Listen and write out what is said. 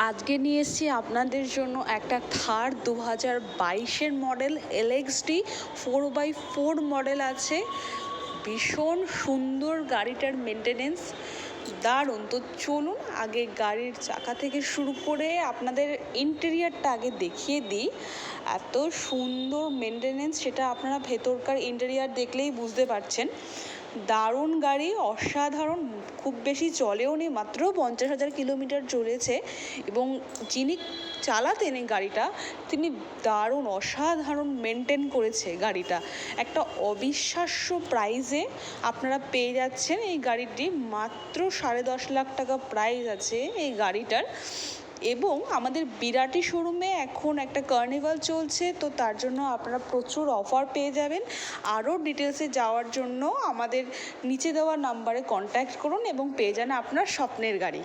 আজকে নিয়ে এসেছি আপনাদের জন্য একটা থার 2022-এর মডেল LXD 4x4 মডেল আছে। ভীষণ সুন্দর গাড়িটার মেনটেনেন্স, দারুণ। তো চলুন আগে গাড়ির চাকা থেকে শুরু করে আপনাদের ইন্টেরিয়ারটা আগে দেখিয়ে দিই। এত সুন্দর মেনটেনেন্স, সেটা আপনারা ভেতরকার ইন্টেরিয়ার দেখলেই বুঝতে পারছেন। দারুণ গাড়ি, অসাধারণ। খুব বেশি চলেও নি, মাত্র 50,000 কিলোমিটার চলেছে। এবং যিনি চালাতেন এই গাড়িটা, তিনি দারুণ অসাধারণ মেনটেন করেছে গাড়িটা। একটা অবিশ্বাস্য প্রাইসে আপনারা পেয়ে যাচ্ছেন এই গাড়িটি। মাত্র 10.5 লাখ টাকা প্রাইস আছে এই গাড়িটার। এবং আমাদের বিরাটি শোরুমে এখন একটা কার্নিভাল চলছে, তো তার জন্য আপনারা প্রচুর অফার পেয়ে যাবেন। আরও ডিটেলসে যাওয়ার জন্য আমাদের নিচে দেওয়া নাম্বারে কন্ট্যাক্ট করুন এবং পেয়ে যান আপনার স্বপ্নের গাড়ি।